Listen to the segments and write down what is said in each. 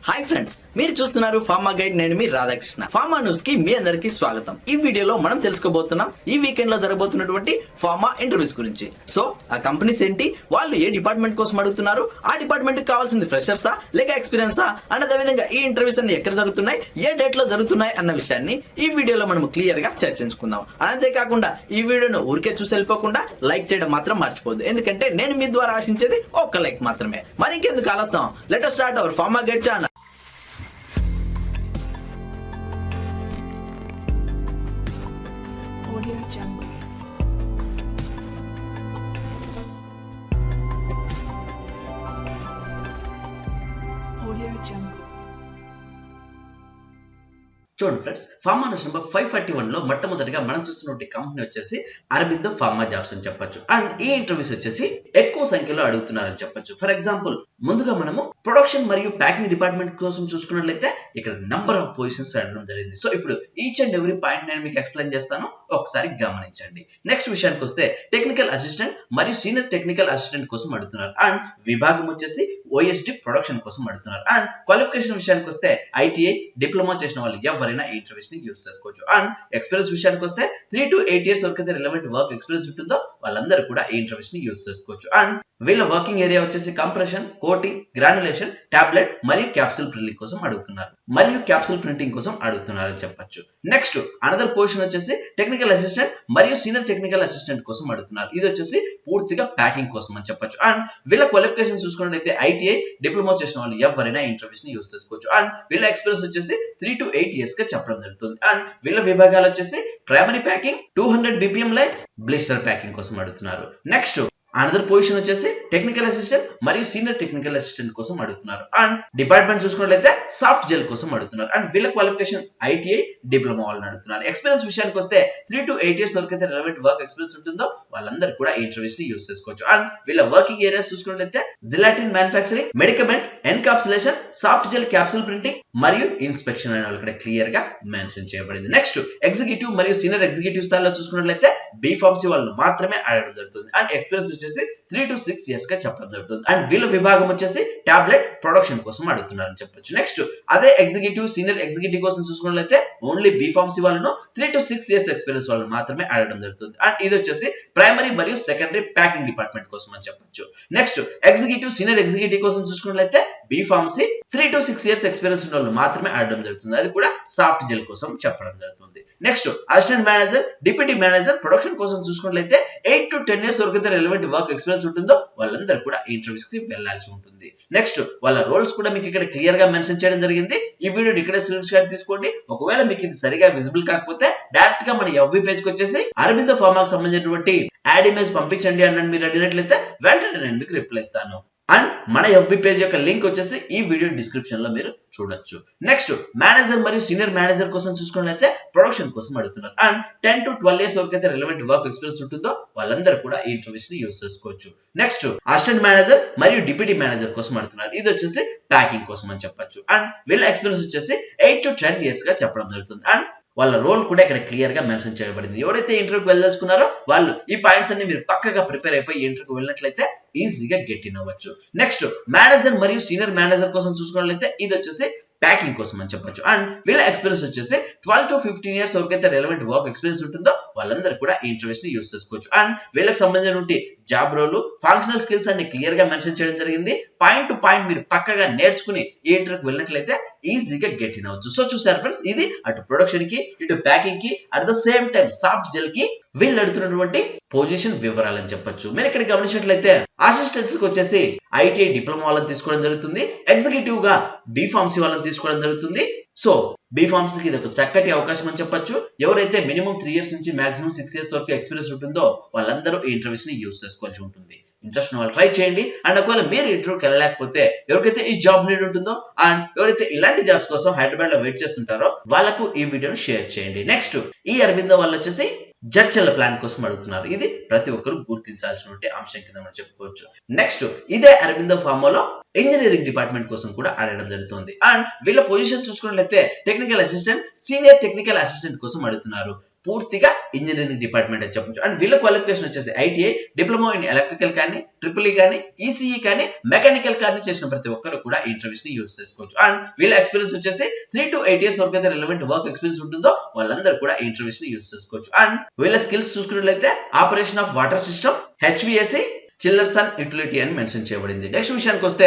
Hi friends, మీరు చూస్తున్నారు pharma guide. నేను మీ రాధాకృష్ణ. ఫార్మా న్యూస్ కి మీ అందరికి స్వాగతం. ఈ వీడియోలో మనం తెలుసుకోబోతున్నాం ఈ వీకెండ్ లో జరగబోతున్నటువంటి ఫార్మా ఇంటర్వ్యూస్ గురించి. సో ఆ కంపెనీస్ ఏంటి, వాళ్ళు ఏ డిపార్ట్మెంట్ కోసం అడుగుతున్నారు, ఆ డిపార్ట్మెంట్ కి కావాల్సింది ఫ్రెషర్సా లేక ఎక్స్పీరియన్సా, అదే విధంగా ఈ ఇంటర్వ్యూస్ అన్ని ఎక్కడ జరుగుతున్నాయి, ఏ డేట్ లో జరుగుతున్నాయి అన్న విషయాన్ని ఈ వీడియోలో మనం క్లియర్ గా చర్చించుకుందాం. అంతేకాకుండా ఈ వీడియోను ఊరికే చూసి వెళ్ళిపోకుండా లైక్ చేయడం మాత్రం మర్చిపోద్దు, ఎందుకంటే నేను మీ ద్వారా ఆశించేది ఒక్క లైక్ మాత్రమే. మరి ఇంకెందుకు ఆలస్యం, let us start our pharma guide channel. చూడండి ఫ్రెండ్స్, ఫార్మా న్యూస్ నెంబర్ 541 లో మొట్టమొదటిగా మనం చూస్తున్న కంపెనీ వచ్చేసి అరబిందో ఫార్మా జాబ్స్ అని చెప్పొచ్చు. అండ్ ఈ ఇంటర్వ్యూస్ వచ్చేసి ఎక్కువ సంఖ్యలో అడుగుతున్నారని చెప్పొచ్చు. ఫర్ ఎగ్జాంపుల్, ముందుగా మనము ప్రొడక్షన్ మరియు ప్యాకింగ్ డిపార్ట్మెంట్ కోసం చూసుకున్నట్లయితే ఇక్కడ నంబర్ ఆఫ్ పొజిషన్స్ అడగడం జరిగింది. సో ఇప్పుడు ఈచ్ అండ్ ఎవ్రీ పాయింట్ నేను మీకు ఎక్స్ప్లెయిన్ చేస్తాను, ఒకసారి గమనించండి. నెక్స్ట్ విషయానికి వస్తే టెక్నికల్ అసిస్టెంట్ మరియు సీనియర్ టెక్నికల్ అసిస్టెంట్ కోసం అడుగుతున్నారు. అండ్ విభాగం వచ్చేసి OSD ప్రొడక్షన్ కోసం అడుగుతున్నారు. అండ్ క్వాలిఫికేషన్ విషయానికి వస్తే ITI డిప్లొమా చేసిన వాళ్ళు ఎవరైనా ఈ ఇంటర్వ్యూస్ ని యూజ్ చేసుకోవచ్చు. అండ్ ఎక్స్పీరియన్స్ విషయానికి వస్తే 3 to 8 years వరకు అయితే రిలవెంట్ వర్క్ ఎక్స్పీరియన్స్ ఉంటుందో వాళ్ళందరూ కూడా ఈ ఇంటర్వ్యూస్ ని యూజ్ చేసుకోవచ్చు. అండ్ వీళ్ళ వర్కింగ్ ఏరియా వచ్చేసి కంప్రెషన్, కోటింగ్, గ్రాన్యులేషన్, టాబ్లెట్ మరియు క్యాప్సూల్ ప్రింటింగ్ కోసం అడుగుతున్నారు అని చెప్పొచ్చు. నెక్స్ట్ అనదర్ పొజిషన్ వచ్చేసి టెక్నికల్ అసిస్టెంట్ మరియు సీనియర్ టెక్నికల్ అసిస్టెంట్ కోసం అడుగుతున్నారు. ఇది వచ్చేసి పూర్తిగా ప్యాకింగ్ కోసం అని చెప్పొచ్చు. అండ్ వీళ్ళ క్వాలిఫికేషన్ చూసుకున్నట్లయితే ITI డిప్లొమా చేసిన వాళ్ళు ఎవరైనా ఇంటర్వ్యూస్ ని యూజ్ చేసుకోవచ్చు. అండ్ వీళ్ళ ఎక్స్పీరియన్స్ వచ్చేసి 3 to 8 years గా చెప్పడం జరుగుతుంది. అండ్ వీళ్ళ విభాగాలు వచ్చేసి primary packing, 200 BPM lines, blister packing కోసం అడుగుతున్నారు. నెక్స్ట్ అనదర్ పొజిషన్ వచ్చేసి టెక్నికల్ అసిస్టెంట్ మరియు సీనియర్ టెక్నికల్ అసిస్టెంట్ కోసం అడుగుతున్నారు. అండ్ డిపార్ట్మెంట్ చూసుకున్నట్లయితే సాఫ్ట్ జెల్ కోసం అడుగుతున్నారు. అండ్ వీళ్ళ క్వాలిఫికేషన్ ITI డిప్లొమా వాళ్ళని అడుగుతున్నారు. ఎక్స్పీరియన్స్ విషయానికి వస్తే 3 to 8 years వరకు అయితే రిలవెంట్ వర్క్ ఎక్స్పీరియన్స్ ఉంటుందో వాళ్ళందరూ కూడా ఈ ఇంటర్వ్యూస్ ని యూజ్ చేసుకోవచ్చు. అండ్ వీళ్ళ వర్కింగ్ ఏరియాస్ చూసుకున్నట్లయితే gelatin manufacturing, medicament, encapsulation, soft gel capsule printing మరియు ఇన్స్పెక్షన్ అనే వాళ్ళు ఇక్కడ క్లియర్ గా మెన్షన్ చేయబడింది. నెక్స్ట్ ఎగ్జిక్యూటివ్ మరియు సీనియర్ ఎగ్జిక్యూటివ్ స్థాయిలో చూసుకున్నట్లయితే B.Pharmacy వాళ్ళు మాత్రమే అడగడం జరుగుతుంది. అండ్ ఎక్స్పీరియన్స్ వచ్చేసి 3 to 6 years గా చెప్పడం జరుగుతుంది. అండ్ వీళ్ళ విభాగం వచ్చేసి టాబ్లెట్ ప్రొడక్షన్ కోసం అడుగుతున్నారని చెప్పొచ్చు. నెక్స్ట్ అదే ఎగ్జిక్యూటివ్, సీనియర్ ఎగ్జిక్యూటివ్ కోసం చూసుకున్నట్లయితే ఓన్లీ B.Pharmacy వాళ్ళను 3 to 6 years ఎక్స్పీరియన్స్ వాళ్ళు మాత్రమే అడగడం జరుగుతుంది. అండ్ ఇది వచ్చేసి ప్రైమరీ మరియు సెకండరీ ప్యాకింగ్ డిపార్ట్మెంట్ కోసం అని చెప్పొచ్చు. నెక్స్ట్ ఎగ్జిక్యూటివ్, సీనియర్ ఎగ్జిక్యూటివ్ కోసం చూసుకున్నట్లయితే B.Pharmacy 3 to 6 years ఎక్స్పీరియన్స్ ఉన్న వాళ్ళు మాత్రమే అడగడం జరుగుతుంది. అది కూడా సాఫ్ట్ జెల్ కోసం చెప్పడం జరుగుతుంది. Next assistant manager, deputy manager production కోసం చూసుకున్నట్లయితే 8 to 10 years వరకు అయితే రిలవెంట్ వర్క్ ఎక్స్పీరియన్స్ ఉంటుందో వాళ్ళందరూ కూడా ఇంటర్వ్యూస్ కి వెళ్లాల్సి ఉంటుంది. నెక్స్ట్ వాళ్ళ రోల్స్ కూడా మీకు ఇక్కడ క్లియర్ గా మెన్షన్ చేయడం జరిగింది. ఈ వీడియో ఇక్కడ స్క్రీన్ షాట్ తీసుకోండి. ఒకవేళ మీకు ఇది సరిగా విజిబుల్ కాకపోతే డైరెక్ట్ గా మన FB పేజ్ కి వచ్చేసి అరబిందో ఫార్మాకి సంబంధించినటువంటి యాడ్ ఇమేజ్ పంపించండి అని మీరు అడిగినట్లయితే వెంటనే నేను మీకు రిప్లై ఇస్తాను. అండ్ మన FB పేజ్ యొక్క లింక్ వచ్చేసి ఈ వీడియో డిస్క్రిప్షన్ లో మీరు చూడొచ్చు. నెక్స్ట్ మేనేజర్ మరియు సీనియర్ మేనేజర్ కోసం చూసుకున్నట్లయితే ప్రొడక్షన్ కోసం అడుగుతున్నారు. అండ్ 10 to 12 years వరకు అయితే రిలవెంట్ వర్క్ ఎక్స్పీరియన్స్ ఉంటుందో వాళ్ళందరూ కూడా ఈ ఇంటర్వ్యూస్ ని యూజ్ చేసుకోవచ్చు. నెక్స్ట్ అసిస్టెంట్ మేనేజర్ మరియు డిప్యూటీ మేనేజర్ కోసం అడుగుతున్నారు. ఇది వచ్చేసి ప్యాకింగ్ కోసం అని చెప్పొచ్చు. అండ్ వీళ్ళ ఎక్స్పీరియన్స్ వచ్చేసి 8 to 10 years గా చెప్పడం జరుగుతుంది. అండ్ వాళ్ళ రోల్ కూడా ఇక్కడ క్లియర్ గా మెన్షన్ చేయబడింది. ఎవరైతే ఇంటర్వ్యూకి వెళ్ళదలుచుకున్నారో వాళ్ళు ఈ పాయింట్స్ అన్ని మీరు పక్కగా ప్రిపేర్ అయిపోయి ఇంటర్వ్యూకి వెళ్ళినట్లయితే ఈజీగా గెట్ ఇన్ అవ్వచ్చు. నెక్స్ట్ మేనేజర్ మరియు సీనియర్ మేనేజర్ కోసం చూసుకున్నట్లయితే ఇది వచ్చేసి ప్యాకింగ్ కోసం అని చెప్పొచ్చు. అండ్ వీళ్ళ ఎక్స్పీరియన్స్ వచ్చేసి 12 to 15 years వరకు అయితే రిలవెంట్ వర్క్ ఎక్స్పీరియన్స్ ఉంటుందో వాళ్ళందరూ కూడా ఈ ఇంటర్వ్యూస్ ని యూజ్ చేసుకోవచ్చు. అండ్ వీళ్ళకి సంబంధించిన జాబ్ రోల్, ఫంక్షనల్ స్కిల్స్ అన్ని క్లియర్ గా మెన్షన్ చేయడం జరిగింది. పాయింట్ టు పాయింట్ మీరు పక్కగా నేర్చుకుని ఈ ఇంటర్వ్యూకి వెళ్ళినట్లయితే ఈజీగా గెట్ ఇన్ అవ్వచ్చు. సో చూసారు ఫ్రెండ్స్, ఇది అటు ప్రొడక్షన్ కి, ఇటు ప్యాకింగ్ కి, at the same time soft gel కి వీళ్ళు అడుగుతున్నటువంటి పొజిషన్ వివరాలు అని చెప్పొచ్చు. మీరు ఇక్కడ గమనించినట్లయితే అసిస్టెంట్స్ కి వచ్చేసి ITI డిప్లొమా వాళ్ళని తీసుకోవడం జరుగుతుంది. ఎగ్జిక్యూటివ్ గా B.Pharmacy వాళ్ళని తీసుకోవడం జరుగుతుంది. సో B.Pharmacy కి ఇది ఒక చక్కటి అవకాశం అని చెప్పొచ్చు. ఎవరైతే మినిమం 3 years నుంచి మాక్సిమం 6 years వరకు ఎక్స్పీరియన్స్ ఉంటుందో వాళ్ళందరూ ఈ ఇంటర్వ్యూస్ ని యూజ్ చేసుకోవాల్సి ఉంటుంది. ఇంట్రెస్ట్ ఉన్న వాళ్ళు ట్రై చేయండి. అండ్ ఒకవేళ మీరు ఇంటర్వ్యూకి వెళ్ళలేకపోతే ఎవరికైతే ఈ జాబ్ నీడ్ ఉంటుందో అండ్ ఎవరైతే ఇలాంటి జాబ్స్ కోసం హైదరాబాద్ లో వెయిట్ చేస్తుంటారో వాళ్ళకు ఈ వీడియోని షేర్ చేయండి. నెక్స్ట్ ఈ అరబిందో వాళ్ళు వచ్చేసి జడ్చల్ల ప్లాన్ కోసం అడుగుతున్నారు. ఇది ప్రతి ఒక్కరు గుర్తించాల్సినటువంటి అంశం కింద మనం చెప్పుకోవచ్చు. నెక్స్ట్ ఇదే అరబిందో ఫార్మాలో ఇంజనీరింగ్ డిపార్ట్మెంట్ కోసం కూడా అడగడం జరుగుతుంది. అండ్ వీళ్ళ పొజిషన్ చూసుకున్నట్లయితే technical assistant, senior technical assistant కోసం అడుగుతున్నారు. పూర్తిగా ఇంజనీరింగ్ డిపార్ట్మెంట్ అని చెప్పొచ్చు. అండ్ వీళ్ళ క్వాలిఫికేషన్ వచ్చేసి ఐటీఐ డిప్లొమా ఇన్ ఎలక్ట్రికల్ కానీ ట్రిపుల్ ఈ కానీ ఈసీఈ కానీ మెకానికల్ కానీ చేసిన ప్రతి ఒక్కరు కూడా ఇంటర్వ్యూస్ ని యూజ్ చేసుకోవచ్చు. అండ్ వీళ్ళ ఎక్స్పీరియన్స్ వచ్చేసి 3 to 8 years వరకు అయితే రిలవెంట్ వర్క్ ఎక్స్పీరియన్స్ ఉంటుందో వాళ్ళందరూ కూడా ఇంటర్వ్యూస్ ని యూజ్ చేసుకోవచ్చు. అండ్ వీళ్ళ స్కిల్స్ చూసుకున్నట్లయితే operation of water system, హెచ్విఎస్సి, chillers and utility అని మెన్షన్ చేయబడింది. నెక్స్ట్ విషయానికి వస్తే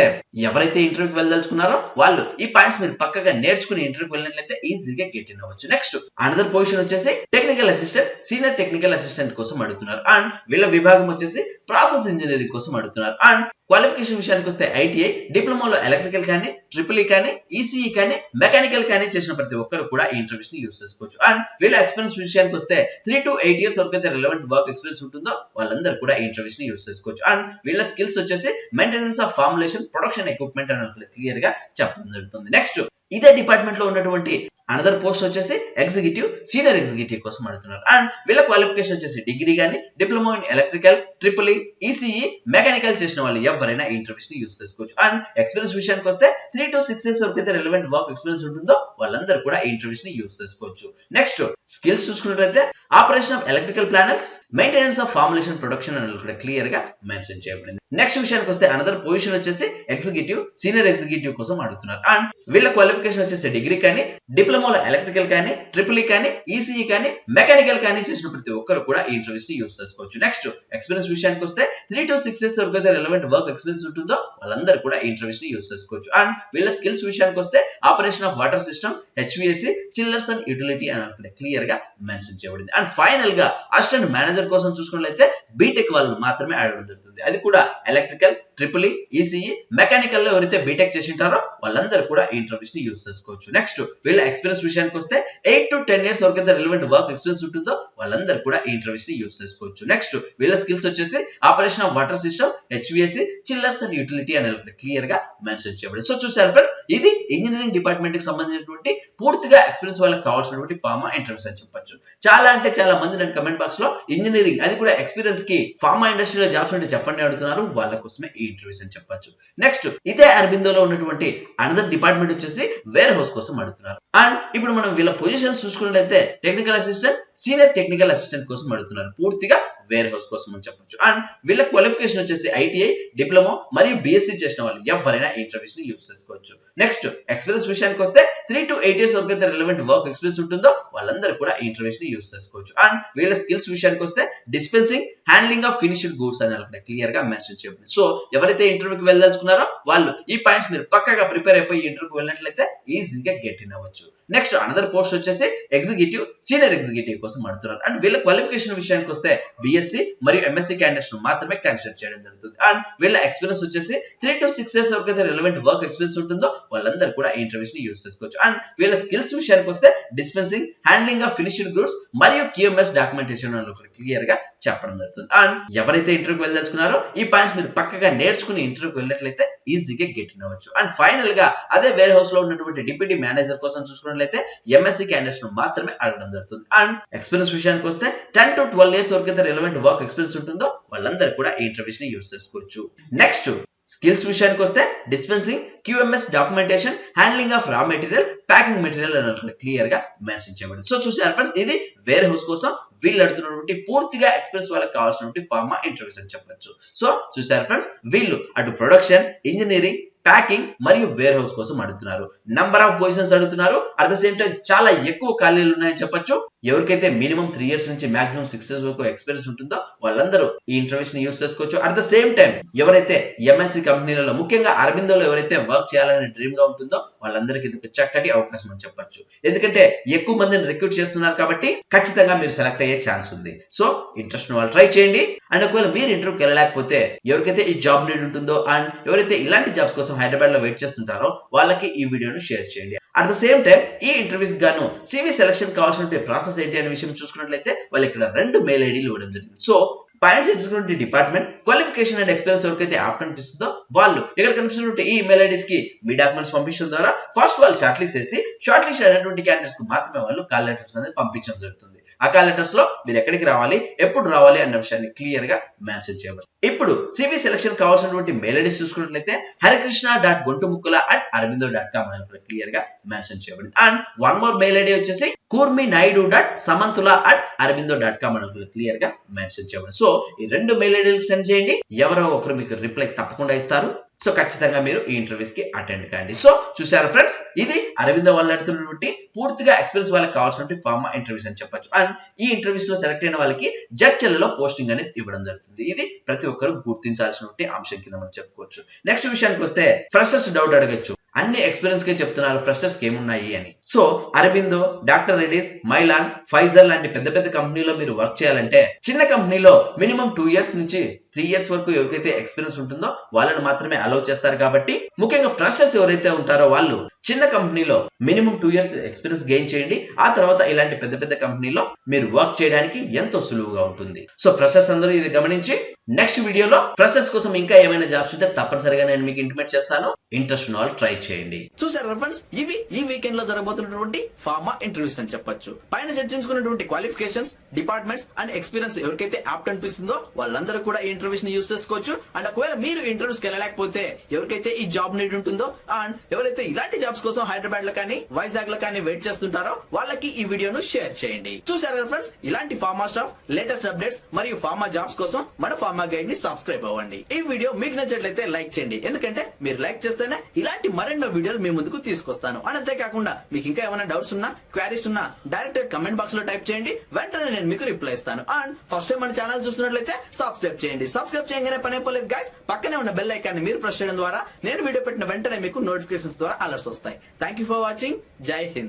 ఎవరైతే ఇంటర్వ్యూకి వెళ్ళదలుచుకున్నారో వాళ్ళు ఈ పాయింట్స్ మీరు పక్కగా నేర్చుకుని ఇంటర్వ్యూకి వెళ్ళినట్లయితే ఈజీగా గెట్ ఇన్ అవ్వచ్చు. నెక్స్ట్ అనదర్ పొజిషన్ వచ్చేసి technical assistant, senior technical assistant కోసం అడుగుతున్నారు. అండ్ వీళ్ళ విభాగం వచ్చేసి ప్రాసెస్ ఇంజనీరింగ్ కోసం అడుగుతున్నారు. అండ్ క్వాలిఫికేషన్ విషయానికి వస్తే ఐటీఐ డిప్లొమాలో ఎలక్ట్రికల్ కానీ ట్రిపుల్ ఈ కానీ ఈసీఈ కానీ మెకానికల్ కానీ చేసిన ప్రతి ఒక్కరు కూడా ఈ ఇంటర్వ్యూస్ ని యూజ్ చేసుకోవచ్చు. అండ్ వీళ్ళ ఎక్స్పీరియన్స్ విషయానికి వస్తే 3 to 8 years వరకు అయితే రిలవెంట్ వర్క్ ఎక్స్పీరియన్స్ ఉంటుందో వాళ్ళందరూ కూడా ఈ ఇంటర్వ్యూస్ ని యూజ్ చేసుకోవచ్చు. అండ్ వీళ్ళ స్కిల్స్ వచ్చేసి maintenance of formulation, production equipment అని క్లియర్ గా చెప్పడం జరుగుతుంది. నెక్స్ట్ ఇదే డిపార్ట్మెంట్ లో ఉన్నటువంటి అనదర్ పోస్ట్ వచ్చేసి ఎగ్జిక్యూటివ్, సీనియర్ ఎగ్జిక్యూటివ్ కోసం అడుగుతున్నారు. అండ్ వీళ్ళ క్వాలిఫికేషన్ వచ్చేసి డిగ్రీ కానీ diploma in electrical triple E ECE mechanical చేసిన వాళ్ళు ఎవరైనా ఇంటర్వ్యూస్ ని యూజ్ చేసుకోవచ్చు. అండ్ ఎక్స్పీరియన్స్ విషయానికి వస్తే 3 to 6 years వరకు అయితే రిలవెంట్ వర్క్ ఎక్స్పీరియన్స్ ఉంటుందో వాళ్ళందరూ కూడా ఇంటర్వ్యూస్ ని యూజ్ చేసుకోవచ్చు. నెక్స్ట్ స్కిల్స్ చూసుకున్నట్లయితే operation of electrical planners, maintenance of formulation, production అని కూడా క్లియర్ గా మెన్షన్ చేయబడింది. నెక్స్ట్ విషయానికి వస్తే అనదర్ పొజిషన్ వచ్చేసి ఎగ్జిక్యూటివ్, సీనియర్ ఎగ్జిక్యూటివ్ కోసం అడుగుతున్నారు. అండ్ వీళ్ళ క్వాలిఫికేషన్ వచ్చేసి డిగ్రీ కానీ డిప్లొమాలో ఎలక్ట్రికల్ కానీ ట్రిపుల్ ఈ కానీ ఈసీఈ కానీ మెకానికల్ కానీ చేసిన ప్రతి ఒక్కరు కూడా ఈ ఇంటర్వ్యూస్ ని యూజ్ చేసుకోవచ్చు. నెక్స్ట్ ఎక్స్పీరియన్స్ విషయానికి వస్తే 3 to 6 years వరకు అయితే రిలవెంట్ వర్క్ ఎక్స్పీరియన్స్ ఉంటుందో వాళ్ళందరూ కూడా ఈ ఇంటర్వ్యూస్ ని యూజ్ చేసుకోవచ్చు. అండ్ వీళ్ళ స్కిల్స్ విషయానికి వస్తే operation of water system, హెచ్విఎస్సి, chillers and utility అని క్లియర్ గా మెన్షన్ చేయబడింది. అండ్ ఫైనల్ గా అసిస్టెంట్ మేనేజర్ కోసం చూసుకున్నట్లయితే బీటెక్ వాళ్ళు మాత్రమే అడగడం జరుగుతుంది. అది కూడా electrical, triple E, ECE, mechanical లో ఎవరైతే బీటెక్ చేసి ఉంటారో వాళ్ళందరూ కూడా ఇంటర్వ్యూస్ ని యూజ్ చేసుకోవచ్చు. నెక్స్ట్ వీళ్ళ ఎక్స్పీరియన్స్ విషయానికి వస్తే 8 to 10 years వరకు అయితే రిలవెంట్ వర్క్ ఎక్స్పీరియన్స్ ఉంటుందో వాళ్ళందరూ కూడా ఇంటర్వ్యూస్ ని యూజ్ చేసుకోవచ్చు. నెక్స్ట్ వీళ్ళ స్కిల్స్ వచ్చేసి operation of water system, హెచ్విఎస్సి, chillers and utility అనేది క్లియర్ గా మెన్షన్ చేయబడింది. సో చూసారు ఫ్రెండ్స్, ఇది ఇంజనీరింగ్ డిపార్ట్మెంట్ కి సంబంధించినటువంటి పూర్తిగా ఎక్స్పీరియన్స్ వాళ్ళకి కావాల్సినటువంటి ఫార్మా ఇంటర్వ్యూస్ అని చెప్పొచ్చు. చాలా అంటే చాలా మంది నేను కమెంట్ బాక్స్ లో ఇంజనీరింగ్ అది కూడా ఎక్స్పీరియన్స్ కి ఫార్మా ఇండస్ట్రీలో జాబ్స్ ఉంటే చెప్పండి అడుగుతున్నారు. వాళ్ళ కోసమే ఈ ఇంటర్వ్యూస్ అని చెప్పొచ్చు. నెక్స్ట్ ఇదే అరబిందోలో ఉన్నటువంటి అనదర్ డిపార్ట్మెంట్ వచ్చేసి వేర్ హౌస్ కోసం అడుగుతున్నారు. అండ్ ఇప్పుడు మనం వీళ్ళ పొజిషన్స్ చూసుకున్నట్లయితే technical assistant, senior technical assistant కోసం అడుగుతున్నారు. పూర్తిగా వేర్ హౌస్ కోసం అని చెప్పొచ్చు. అండ్ వీళ్ళ క్వాలిఫికేషన్ వచ్చేసి ఐటీఐ, డిప్లొమా మరియు బీఎస్సీ చేసిన వాళ్ళు ఎవరైనా ఇంటర్వ్యూస్ ని యూజ్ చేసుకోవచ్చు. నెక్స్ట్ ఎక్స్పీరియన్స్ విషయానికి వస్తే 3 to 8 years వరకు అయితే రిలవెంట్ వర్క్ ఎక్స్పీరియన్స్ ఉంటుందో వాళ్ళందరూ కూడా ఇంటర్వ్యూస్ ని యూజ్ చేసుకోవచ్చు. అండ్ వీళ్ళ స్కిల్స్ విషయానికి వస్తే dispensing, handling of finished goods అని క్లియర్ గా మెన్షన్ చేయబడింది. సో ఎవరైతే ఇంటర్వ్యూకి వెళ్ళదలుచుకున్నారో వాళ్ళు ఈ పాయింట్స్ మీరు పక్కగా ప్రిపేర్ అయిపోయి ఇంటర్వ్యూకి వెళ్ళినట్లయితే ఈజీగా గెట్ ఇన్ అవ్వచ్చు. నెక్స్ట్ అనదర్ పోస్ట్ వచ్చేసి ఎగ్జిక్యూటివ్, సీనియర్ ఎగ్జిక్యూటివ్ కోసం అడుగుతున్నారు. అండ్ వీళ్ళ క్వాలిఫికేషన్ విషయానికి వస్తే బీఎస్సీ మరియు ఎంఎస్సీ క్యాండిడేట్స్ మాత్రమే కన్సిడర్ చేయడం జరుగుతుంది. అండ్ వీళ్ళ ఎక్స్పీరియన్స్ వచ్చేసి 3 to 6 years వరకు అయితే రిలవెంట్ వర్క్ ఎక్స్పీరియన్స్ ఉంటుందో వాళ్ళందరూ కూడా ఇంటర్వ్యూస్ ని యూజ్ చేసుకోవచ్చు. అండ్ వీళ్ళ స్కిల్స్ విషయానికి వస్తే dispensing, handling of finished goods మరియు క్యూఎంఎస్ డాక్యుమెంటేషన్ క్లియర్ గా చెప్పడం జరుగుతుంది. అండ్ ఎవరైతే ఇంటర్వ్యూకి వెళ్ళదలుచుకున్నారో ఈ పాయింట్స్ మీరు పక్కగా నేర్చుకుని ఇంటర్వ్యూకి వెళ్ళినట్లయితే ఈజీగా గెట్ ఇన్ అవ్వచ్చు. అండ్ ఫైనల్ గా అదే వేర్ హౌస్ లో ఉన్నటువంటి డిప్యూటీ మేనేజర్ కోసం చూసుకున్నట్లయితే ఎంఎస్సీ క్యాండిడేట్స్ మాత్రమే అడగడం జరుగుతుంది. అండ్ ఎక్స్పీరియన్స్ విషయానికి వస్తే 10 to 12 years వరకు అయితే రిలవెంట్ వర్క్ ఎక్స్పీరియన్స్ ఉంటుందో వాళ్ళందరూ కూడా ఈ ఇంటర్వ్యూస్ ని యూజ్ చేసుకోవచ్చు. నెక్స్ట్ స్కిల్స్ విషయానికి వస్తే dispensing, QMS documentation, handling of raw material, packing material అని క్లియర్ గా మెన్షన్ చేయబడింది. సో చూసారు ఫ్రెండ్స్, ఇది వేర్ హౌస్ కోసం వీళ్ళు అడుగుతున్నటువంటి పూర్తిగా ఎక్స్పీరియన్స్ వాళ్ళకి కావాల్సినటువంటి ఫార్మా ఇంటర్వ్యూస్ అని చెప్పొచ్చు. సో చూసారు ఫ్రెండ్స్, వీళ్ళు అటు ప్రొడక్షన్, ఇంజనీరింగ్, ప్యాకింగ్ మరియు వేర్ హౌస్ కోసం అడుగుతున్నారు. నంబర్ ఆఫ్ పొజిషన్స్ అడుగుతున్నారు. అట్ ద సేమ్ టైం చాలా ఎక్కువ ఖాళీలు ఉన్నాయని చెప్పొచ్చు. ఎవరికైతే మినిమం 3 years నుంచి మాక్సిమం 6 years వరకు ఎక్స్పీరియన్స్ ఉంటుందో వాళ్ళందరూ ఈ ఇంటర్వ్యూస్ ని యూజ్ చేసుకోవచ్చు. అట్ ద సేమ్ టైం ఎవరైతే ఎంఎన్సీ కంపెనీలలో ముఖ్యంగా అరబిందోలో ఎవరైతే వర్క్ చేయాలనే డ్రీమ్ గా ఉంటుందో వాళ్ళందరికీ ఇది చక్కటి అవకాశం అని చెప్పొచ్చు. ఎందుకంటే ఎక్కువ మందిని రిక్రూట్ చేస్తున్నారు కాబట్టి ఖచ్చితంగా మీరు సెలెక్ట్ అయ్యే ఛాన్స్ ఉంది. సో ఇంట్రెస్ట్ వాళ్ళు ట్రై చేయండి. అండ్ ఒకవేళ మీరు ఇంటర్వ్యూకి వెళ్ళలేకపోతే ఎవరికైతే ఈ జాబ్ నీడ్ ఉంటుందో అండ్ ఎవరైతే ఇలాంటి జాబ్స్ కోసం హైదరాబాద్ లో వెయిట్ చేస్తుంటారో వాళ్ళకి ఈ వీడియోను షేర్ చేయండి. అట్ ద సేమ్ టైం ఈ ఇంటర్వ్యూస్ గాను సివి సెలక్షన్ కావాల్సిన ప్రాసెస్ ఏంటి అనే విషయం చూసుకున్నట్లయితే వాళ్ళు ఇక్కడ 2 మెయిల్ ఐడీలు ఇవ్వడం జరిగింది. So points executive department qualification and experience ఎవరికైతే యాప్ కనిపిస్తుందో వాళ్ళు ఇక్కడ కనిపిస్తున్న ఈ మెయిల్ ఐడీస్ కి మీ డాక్యుమెంట్స్ పంపించడం ద్వారా ఫస్ట్ వాళ్ళు షార్ట్ లిస్ట్ చేసి షార్ట్ లిస్ట్ అయినటువంటి క్యాండిడేట్స్ కు మాత్రమే వాళ్ళు కాల్ లెటర్స్ అనేది పంపించడం జరుగుతుంది. ఆ కాల్ లెటర్స్ లో మీరు ఎక్కడికి రావాలి, ఎప్పుడు రావాలి అన్న విషయాన్ని క్లియర్ గా మెన్షన్ చేయబడింది. ఇప్పుడు సివి సెలక్షన్ కావాల్సినటువంటి మెయిల్ ఐడీస్ చూసుకున్నట్లయితే harikrishna.gontumukula@aurobindo.com అని క్లియర్ గా మెన్షన్ చేయబడింది. And one more mail ID వచ్చేసి kurminaidu.samantula@aurobindo.com అని క్లియర్ గా మెన్షన్ చేయబడింది. సో ఈ రెండు మెయిల్ ఐడీలకు సెండ్ చేయండి, ఎవరో ఒకరు మీకు రిప్లై తప్పకుండా ఇస్తారు. సో ఖచ్చితంగా మీరు ఈ ఇంటర్వ్యూస్ కి అటెండ్ కండి. సో చూసారు ఫ్రెండ్స్, ఇది అరవిందో వాళ్ళు నడుతున్నటువంటి పూర్తిగా ఎక్స్పీరియన్స్ వాళ్ళకి కావాల్సినటువంటి ఫార్మా ఇంటర్వ్యూస్ అని చెప్పొచ్చు. అండ్ ఈ ఇంటర్వ్యూస్ లో సెలెక్ట్ అయిన వాళ్ళకి జడ్చల్లో పోస్టింగ్ అనేది ఇవ్వడం జరుగుతుంది. ఇది ప్రతి ఒక్కరు గుర్తించాల్సినటువంటి అంశం కింద మనం చెప్పుకోవచ్చు. నెక్స్ట్ విషయానికి వస్తే ఫ్రెషర్స్ డౌట్ అడగచ్చు, అన్ని ఎక్స్పీరియన్స్ కే చెప్తున్నారు, ఫ్రెషర్స్ కి ఏమున్నాయి అని. So Aurobindo, doctor Reddy's, Mylan, Pfizer లాంటి పెద్ద పెద్ద కంపెనీలో మీరు వర్క్ చేయాలంటే చిన్న కంపెనీలో మినిమం 2 years నుంచి 3 years వరకు ఎవరికైతే ఎక్స్పీరియన్స్ ఉంటుందో వాళ్ళని మాత్రమే అలౌ చేస్తారు. కాబట్టి ముఖ్యంగా ఫ్రెషర్స్ ఎవరైతే ఉంటారో వాళ్ళు చిన్న కంపెనీలో మినిమం 2 years ఎక్స్పీరియన్స్ గెయిన్ చేయండి. ఆ తర్వాత ఇలాంటి పెద్ద పెద్ద కంపెనీలో మీరు వర్క్ చేయడానికి ఎంతో సులువుగా ఉంటుంది. సో ఫ్రెషర్స్ అందరూ ఇది గమనించి నెక్స్ట్ వీడియోలో ఫ్రెషర్స్ కోసం ఇంకా ఏమైనా జాబ్స్ ఉంటే తప్పనిసరిగా నేను మీకు ఇంటిమేట్ చేస్తాను. ఇంట్రెస్ట్ ఉన్న వాళ్ళు ట్రై చేయండి. చూసారు ఫ్రెండ్స్, ఇవి ఈ వీకెండ్ లో జరగబోతున్నటువంటి ఫార్మా ఇంటర్వ్యూస్ అని చెప్పొచ్చు. పైన చర్చించుకున్నటువంటి క్వాలిఫికేషన్స్, డిపార్ట్మెంట్స్ అండ్ ఎక్స్పీరియన్స్ ఎవరికైతే యాప్ట్ అనిపిస్తుందో వాళ్ళందరూ కూడా ఈ ఇంటర్వ్యూస్ ని యూస్ చేసుకోవచ్చు. అండ్ ఒకవేళ మీరు ఇంటర్వ్యూస్ కి వెళ్ళలేకపోతే ఎవరికైతే ఈ జాబ్ నీడ్ ఉంటుందో అండ్ ఎవరైతే ఇలాంటి జాబ్స్ కోసం హైదరాబాద్ లో కానీ వైజాగ్ లో కానీ వెయిట్ చేస్తుంటారో వాళ్ళకి ఈ వీడియోను షేర్ చేయండి. చూసారు ఫ్రెండ్స్, ఇలాంటి ఫార్మా స్టాఫ్ లేటెస్ట్ అప్డేట్స్ మరియు ఫార్మా జాబ్స్ కోసం మన ఫార్మా గైడ్ ని సబ్స్క్రైబ్ అవ్వండి. ఈ వీడియో మీకు నచ్చినట్లయితే లైక్ చేయండి, ఎందుకంటే మీరు లైక్ చేస్తేనే ఇలాంటి మరెన్నో వీడియోలు మీ ముందుకు తీసుకొస్తాను. అండ్ అంతేకాకుండా మీకు ఇంకా ఏమైనా డౌట్స్ ఉన్నా, క్వారీస్ ఉన్నా డైరెక్ట్ కమెంట్ బాక్స్ లో టైప్ చేయండి, వెంటనే నేను మీకు రిప్లై ఇస్తాను. అండ్ ఫస్ట్ టైం మన ఛానల్ చూస్తున్నట్లయితే సబ్స్క్రైబ్ చేయండి. సబ్స్క్రైబ్ చేయగానే పని అయిపోలేదు గైస్, పక్కనే ఉన్న బెల్ ఐకాన్ ని మీరు ప్రెస్ చేయడం ద్వారా నేను వీడియో పెట్టిన వెంటనే మీకు నోటిఫికేషన్స్ ద్వారా అలర్ట్స్ వస్తాయి. Thank you for watching. జై హింద్.